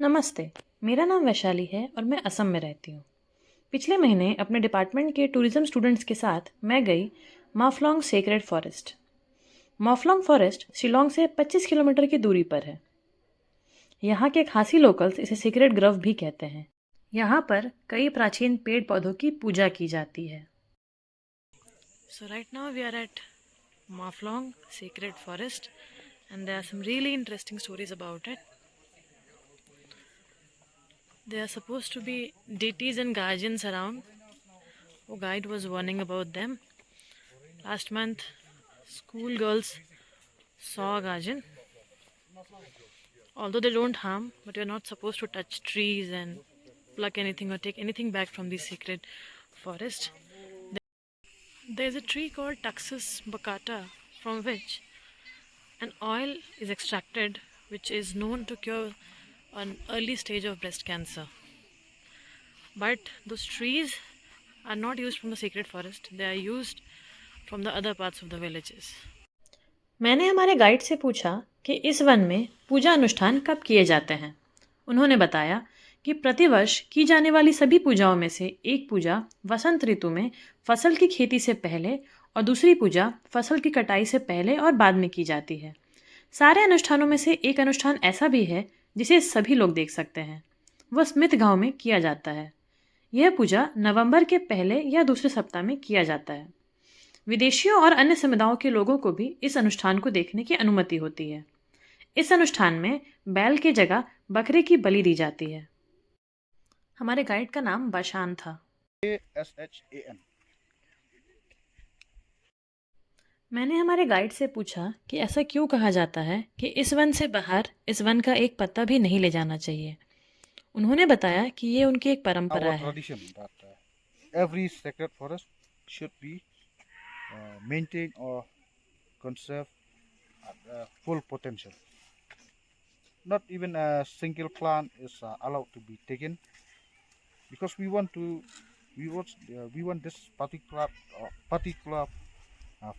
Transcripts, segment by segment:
नमस्ते। मेरा नाम वैशाली है और मैं असम में रहती हूँ। पिछले महीने अपने डिपार्टमेंट के टूरिज्म स्टूडेंट्स के साथ मैं गई माफलोंग सेक्रेड फॉरेस्ट। माफलोंग फॉरेस्ट शिलोंग से 25 किलोमीटर की दूरी पर है। यहाँ के खासी लोकल्स इसे सीक्रेट ग्रव भी कहते हैं। यहाँ पर कई प्राचीन पेड़ पौधों की पूजा की जाती है। So right now we are at Mawphlang Sacred Forest and there are some really interesting stories about it. There are supposed to be deities and guardians around. A guide was warning about them. Last month, school girls saw a guardian. Although they don't harm, but you're not supposed to touch trees and pluck anything or take anything back from the sacred forest. There's a tree called Taxus baccata from which an oil is extracted which is known to cure an early stage of breast cancer. But those trees are not used from the sacred forest, they are used from the other parts of the villages. मैंने हमारे guide से पूछा कि इस one में पूजा अनुष्ठान कब किए जाते हैं। उन्होंने बताया कि प्रतिवर्ष की जाने वाली सभी पूजाओं में से एक पूजा वसंत ऋतु में फसल की खेती से पहले और दूसरी पूजा फसल की कटाई से पहले और बाद में की जाती है। सारे अनुष्ठानों में से एक अनुष्ठान ऐसा भी है जिसे सभी लोग देख सकते हैं। वह स्मिथ गांव में किया जाता है। यह पूजा नवंबर के पहले या दूसरे सप्ताह में किया जाता है। विदेशियों और अन्य समुदायों के लोगों को भी इस अनुष्ठान को देखने की अनुमति होती है। इस अनुष्ठान में बैल की जगह बकरे की बलि दी जाती है। हमारे गाइड का नाम बाशान था। ASHAN। मैंने हमारे गाइड से पूछा कि ऐसा क्यों कहा जाता है कि इस वन से बाहर इस वन का एक पत्ता भी नहीं ले जाना चाहिए। उन्होंने बताया कि ये उनकी एक परंपरा Our है। tradition that every sacred forest should be maintained or conserved at full potential. Not even a single plant is allowed to be taken because we want this particular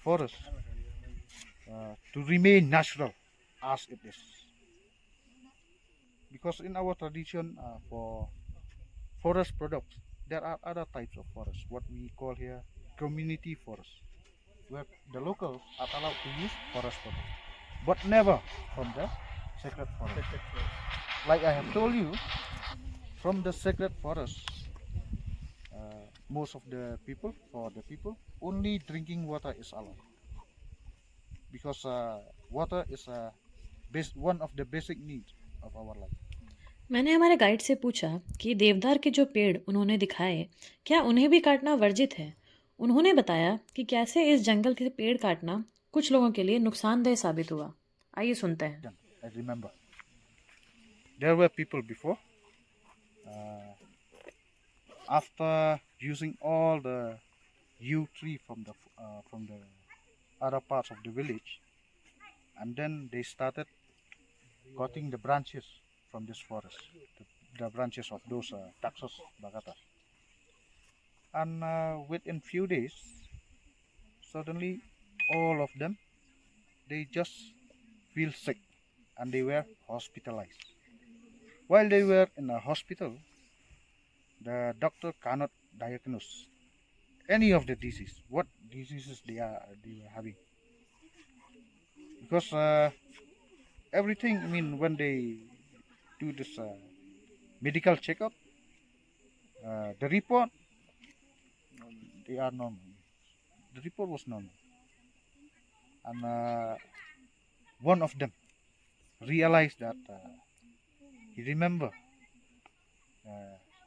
forest to remain natural as it is. Because in our tradition for forest products, there are other types of forest, what we call here community forest, where the locals are allowed to use forest products, but never from the sacred forest. Like I have told you, from the sacred forest, most of the people, only drinking water is allowed. Because water is one of the basic needs of our life. मैंने हमारे guide से पूछा कि देवदार के जो पेड़ उन्होंने दिखाए, क्या उन्हें भी काटना वर्जित है। उन्होंने बताया कि कैसे इस जंगल के पेड़ काटना कुछ लोगों के लिए नुकसानदेह साबित हुआ। आइए सुनते हैं। I remember there were people before, after using all the yew tree from the other parts of the village, and then they started cutting the branches from this forest, the branches of those Taxus baccata. And within few days, suddenly all of them, they just feel sick and they were hospitalized. While they were in a hospital, the doctor cannot diagnose any of the disease, what diseases they were having, because everything. I mean, when they do this medical checkup, the report, they are normal. The report was normal, and one of them realized that he remember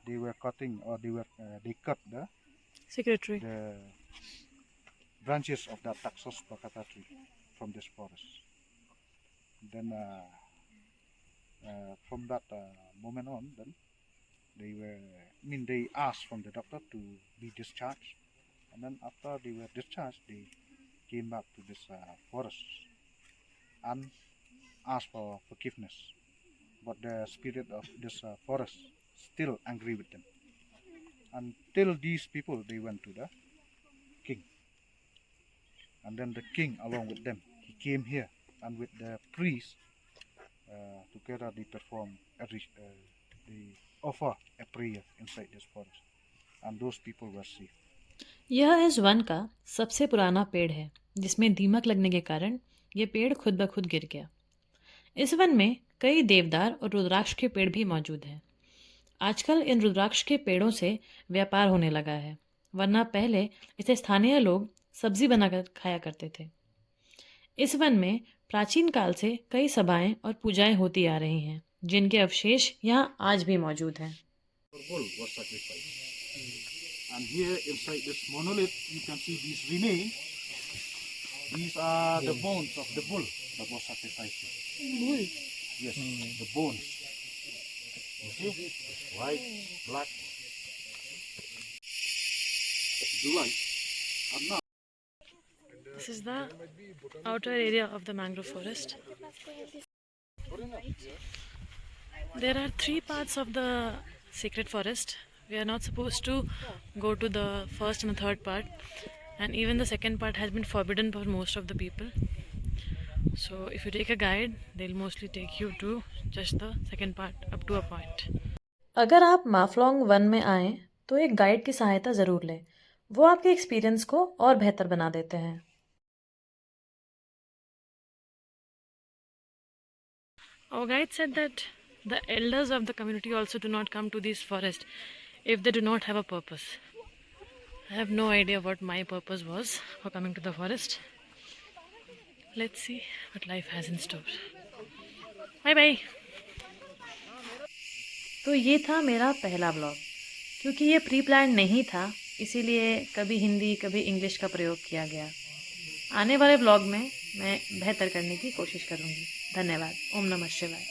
they were cutting, or they cut Secretary. the branches of that Taxus baccata tree from this forest. Then from that moment on, then they asked from the doctor to be discharged, and then after they were discharged, they came back to this forest and asked for forgiveness. But the spirit of this forest still angry with them. Until these people, they went to the king, and then the king along with them, he came here, and with the priest, together they perform they offer a prayer inside this forest, and those people were safe. यह इस one का सबसे पुराना पेड़ है जिसमें दीमक लगने के कारण यह पेड़ खुद ब खुद गिर गया। इस वन में कई देवदार और रुद्राक्ष के पेड़ भी मौजूद हैं। आजकल इन रुद्राक्ष के पेड़ों से व्यापार होने लगा है, वरना पहले इसे स्थानीय लोग सब्जी बनाकर खाया करते थे। इस वन में प्राचीन काल से कई सभाएं और पूजाएं होती आ रही हैं, जिनके अवशेष यहाँ आज भी मौजूद हैं। Bull was sacrificed. And here inside this monolith, you can see these remains. These are the bones of the bull that was sacrificed. Bull? Yes, the bones. You see? White, black. Do like. And now. This is the outer area of the mangrove forest. There are 3 parts of the secret forest. We are not supposed to go to the first and the third part, and even the second part has been forbidden for most of the people. So if you take a guide, they'll mostly take you to just the second part up to a point. अगर आप माफलोंग one में आएँ तो एक guide की सहायता ज़रूर लें। वो आपके एक्सपीरियंस को और बेहतर बना देते हैं। Our guide said that the elders of the community also do not come to this forest if they do not have a purpose. I have no idea what my purpose was for coming to the forest. Let's see what life has in store. Bye bye. तो ये था मेरा पहला blog. क्योंकि ये pre plan नहीं था, इसीलिए कभी हिंदी कभी इंग्लिश का प्रयोग किया गया। आने वाले ब्लॉग में मैं बेहतर करने की कोशिश करूँगी। धन्यवाद। ओम नमः शिवाय।